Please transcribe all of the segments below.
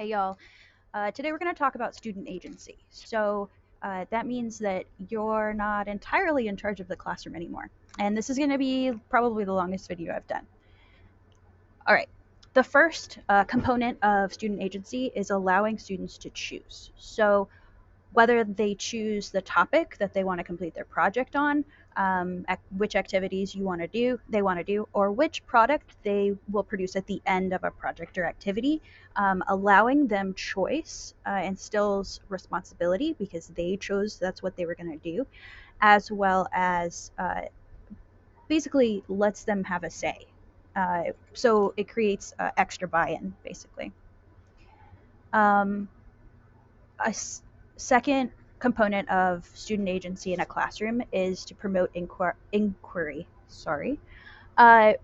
Hey y'all. Today we're going to talk about student agency. That means that you're not entirely in charge of the classroom anymore. And this is going to be probably the longest video I've done. All right. The first component of student agency is allowing students to choose. So whether they choose the topic that they want to complete their project on, which activities they want to do, or which product they will produce at the end of a project or activity. Allowing them choice instills responsibility because they chose that's what they were going to do, as well as basically lets them have a say. So it creates extra buy-in, basically. Um, a second component of student agency in a classroom is to promote inquiry. Sorry. Uh,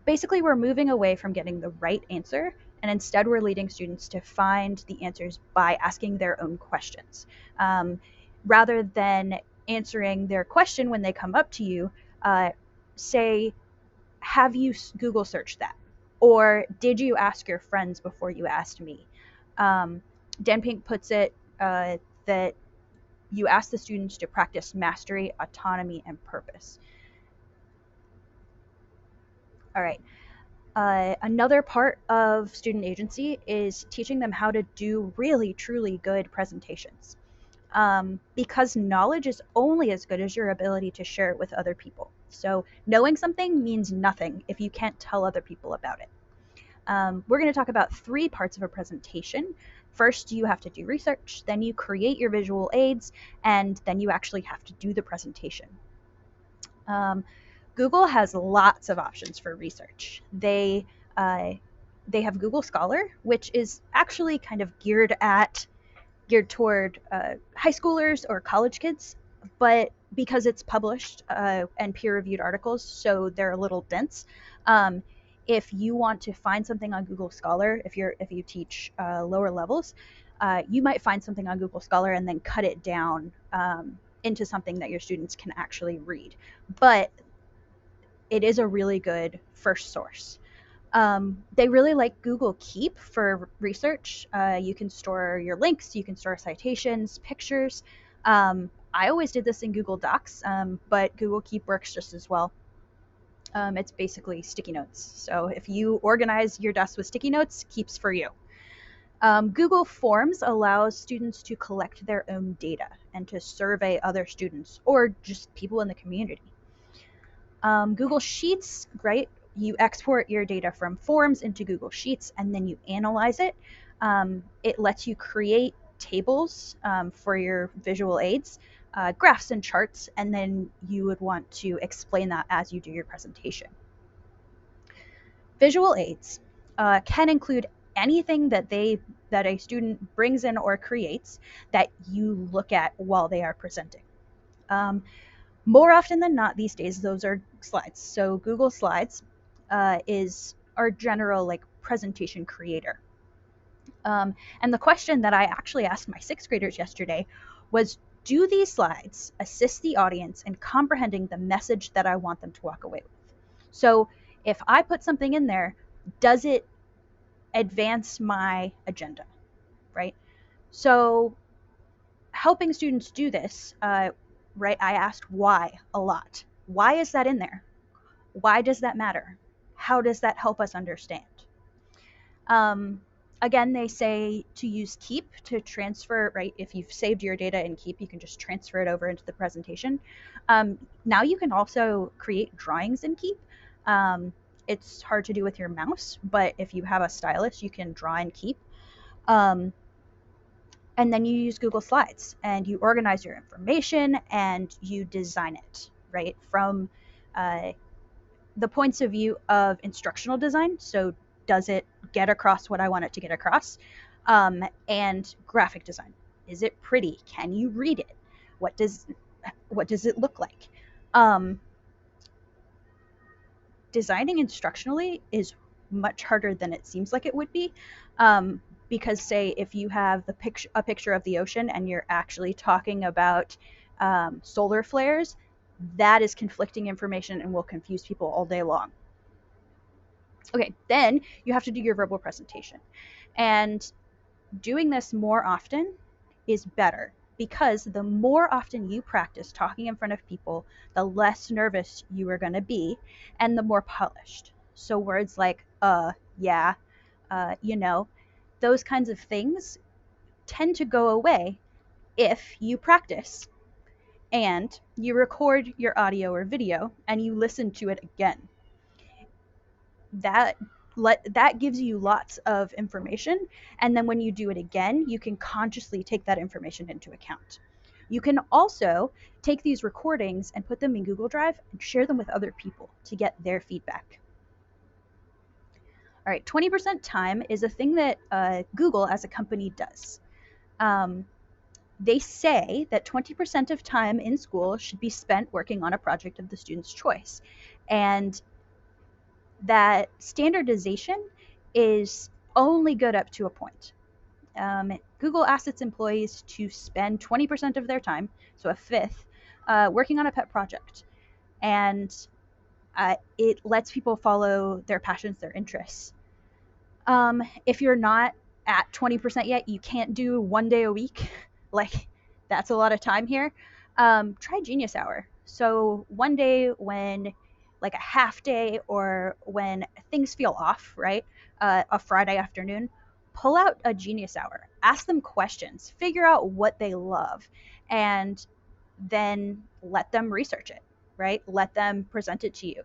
Basically, we're moving away from getting the right answer, and instead, we're leading students to find the answers by asking their own questions. Um, Rather than answering their question when they come up to you, say, have you Google searched that? Or did you ask your friends before you asked me? Um, Dan Pink puts it that you ask the students to practice mastery, autonomy, and purpose. All right. Another part of student agency is teaching them how to do really, truly good presentations. Because knowledge is only as good as your ability to share it with other people. So knowing something means nothing if you can't tell other people about it. We're going to talk about three parts of a presentation. First, you have to do research, then you create your visual aids, and then you actually have to do the presentation. Um, Google has lots of options for research. They have Google Scholar, which is actually kind of geared toward high schoolers or college kids, but because it's published and peer-reviewed articles, so they're a little dense. Um, if you want to find something on Google Scholar, if you teach lower levels, you might find something on Google Scholar and then cut it down into something that your students can actually read. But it is a really good first source. They really like Google Keep for research. You can store your links, you can store citations, pictures. I always did this in Google Docs, but Google Keep works just as well. It's basically sticky notes. So if you organize your desk with sticky notes, Keep's for you. Google Forms allows students to collect their own data and to survey other students or just people in the community. Google Sheets, right? You export your data from Forms into Google Sheets and then you analyze it. It lets you create tables for your visual aids, graphs and charts, and then you would want to explain that as you do your presentation. Visual aids can include anything that a student brings in or creates that you look at while they are presenting. More often than not these days, those are slides. So Google Slides is our general like presentation creator. And the question that I actually asked my sixth graders yesterday was, do these slides assist the audience in comprehending the message that I want them to walk away with? So if I put something in there, does it advance my agenda, right? So helping students do this, right, I asked why a lot. Why is that in there? Why does that matter? How does that help us understand? Um, Again, they say to use Keep to transfer, right? If you've saved your data in Keep, you can just transfer it over into the presentation. Now you can also create drawings in Keep. It's hard to do with your mouse, but if you have a stylus, you can draw in Keep. Um, and then you use Google Slides and you organize your information and you design it, right? From the points of view of instructional design. So does it get across what I want it to get across? And graphic design. Is it pretty? Can you read it? What does it look like? Designing instructionally is much harder than it seems like it would be. Because say if you have a picture of the ocean and you're actually talking about solar flares, that is conflicting information and will confuse people all day long. Okay, then you have to do your verbal presentation. And doing this more often is better, because the more often you practice talking in front of people, the less nervous you are going to be and the more polished. So words like, yeah, you know, those kinds of things tend to go away if you practice and you record your audio or video and you listen to it again. That that gives you lots of information, and then when you do it again, you can consciously take that information into account. You can also take these recordings and put them in Google Drive and share them with other people to get their feedback. All right, 20% time is a thing that Google as a company does. They say that 20% of time in school should be spent working on a project of the student's choice. And that standardization is only good up to a point. Google asks its employees to spend 20% of their time, so a fifth, working on a pet project. And it lets people follow their passions, their interests. If you're not at 20% yet, you can't do 1 day a week. Like, that's a lot of time here. Try Genius Hour. So one day when, like a half day, or when things feel off, right? A Friday afternoon, pull out a Genius Hour. Ask them questions. Figure out what they love, and then let them research it, right? Let them present it to you.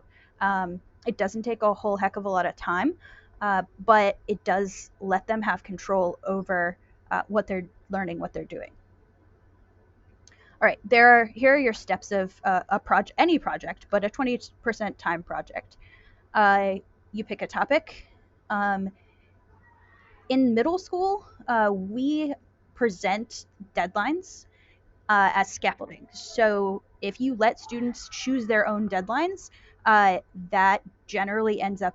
It doesn't take a whole heck of a lot of time, but it does let them have control over what they're learning, what they're doing. All right, here are your steps of any project, but a 20% time project. You pick a topic. In middle school, we present deadlines as scaffolding. So if you let students choose their own deadlines, that generally ends up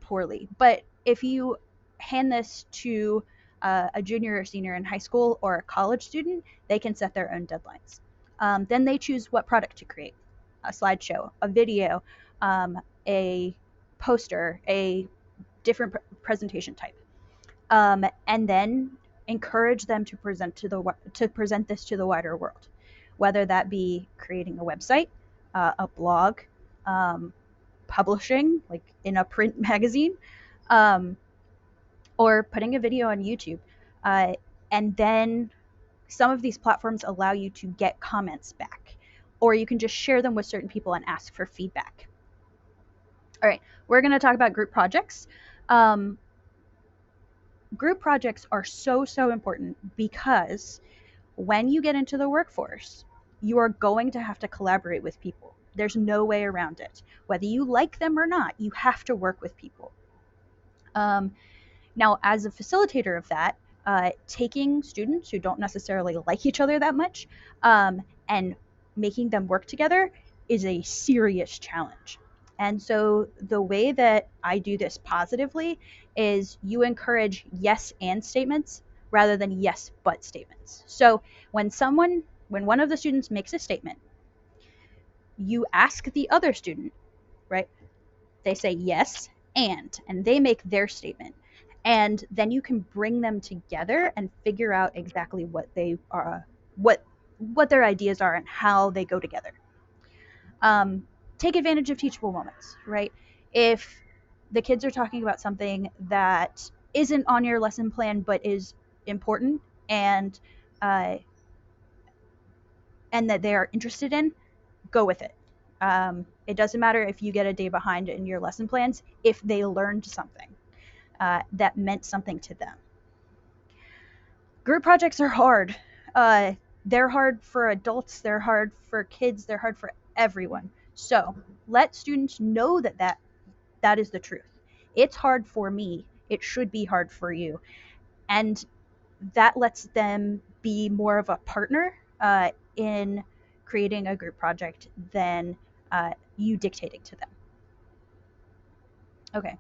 poorly. But if you hand this to a junior or senior in high school or a college student, they can set their own deadlines. Then they choose what product to create: a slideshow, a video, a poster, a different presentation type. And then encourage them to present this to the wider world, whether that be creating a website, a blog, publishing, like in a print magazine, or putting a video on YouTube. And then some of these platforms allow you to get comments back, or you can just share them with certain people and ask for feedback. All right, we're going to talk about group projects. Group projects are so important, because when you get into the workforce, you are going to have to collaborate with people. There's no way around it. Whether you like them or not, you have to work with people. Now, as a facilitator of that, taking students who don't necessarily like each other that much and making them work together is a serious challenge. And so the way that I do this positively is you encourage yes and statements rather than yes but statements. So when one of the students makes a statement, you ask the other student, right? They say yes and they make their statement. And then you can bring them together and figure out exactly what they are, what their ideas are and how they go together. Take advantage of teachable moments, right? If the kids are talking about something that isn't on your lesson plan but is important and that they are interested in, go with it. It doesn't matter if you get a day behind in your lesson plans if they learned something that meant something to them. Group projects are hard. They're hard for adults, they're hard for kids, they're hard for everyone. So let students know that is the truth. It's hard for me. It should be hard for you. And that lets them be more of a partner in creating a group project than you dictating to them. Okay.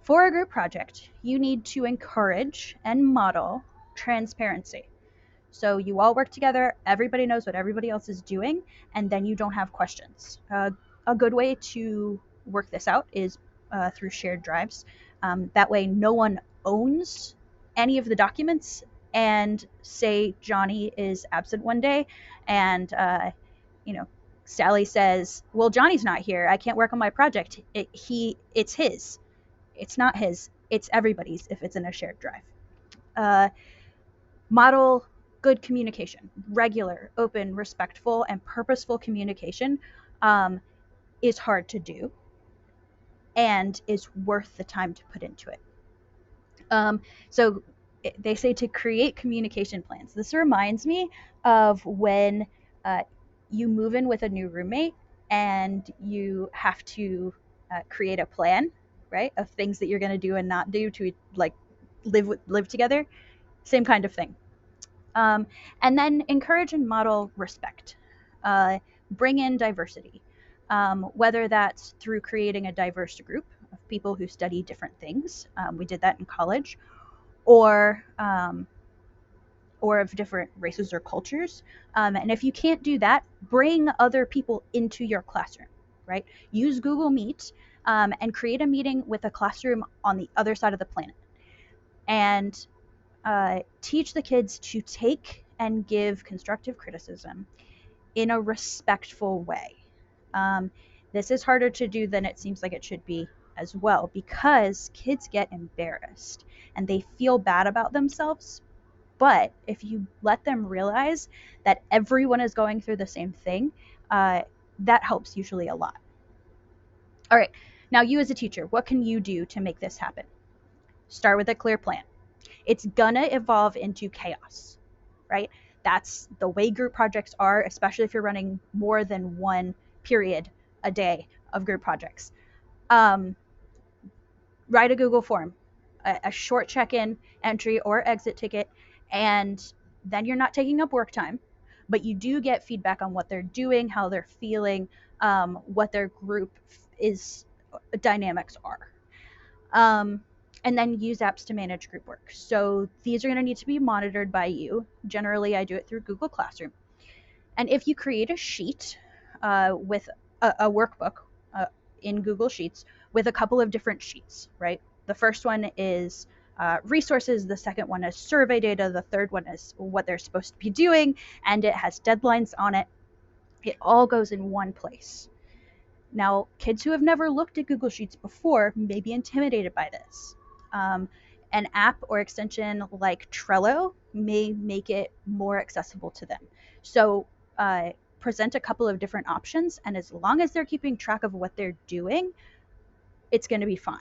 For a group project, you need to encourage and model transparency. So you all work together, everybody knows what everybody else is doing, and then you don't have questions. A good way to work this out is through shared drives. That way no one owns any of the documents and say Johnny is absent one day, and you know, Sally says, "Well, Johnny's not here. I can't work on my project. It's his. It's not his. It's everybody's if it's in a shared drive." Uh, Model good communication. Regular, open, respectful, and purposeful communication is hard to do and is worth the time to put into it. So they say to create communication plans. This reminds me of when uh, you move in with a new roommate and you have to create a plan, right, of things that you're going to do and not do to like live together. Same kind of thing. And then encourage and model respect. Bring in diversity, whether that's through creating a diverse group of people who study different things. We did that in college, or of different races or cultures. And if you can't do that, bring other people into your classroom, right? Use Google Meet and create a meeting with a classroom on the other side of the planet. And teach the kids to take and give constructive criticism in a respectful way. Um, this is harder to do than it seems like it should be as well, because kids get embarrassed and they feel bad about themselves. But if you let them realize that everyone is going through the same thing, that helps usually a lot. All right, now you as a teacher, what can you do to make this happen? Start with a clear plan. It's gonna evolve into chaos, right? That's the way group projects are, especially if you're running more than one period a day of group projects. Um, Write a Google form, a short check-in entry or exit ticket, and then you're not taking up work time, but you do get feedback on what they're doing, how they're feeling, what their group is dynamics are. Um, and then use apps to manage group work. So these are going to need to be monitored by you. Generally, I do it through Google Classroom. And if you create a sheet with a workbook in Google Sheets with a couple of different sheets, right? The first one is resources, the second one is survey data, the third one is what they're supposed to be doing, and it has deadlines on it. It all goes in one place. Now, kids who have never looked at Google Sheets before may be intimidated by this. An app or extension like Trello may make it more accessible to them. So present a couple of different options, and as long as they're keeping track of what they're doing, it's going to be fine.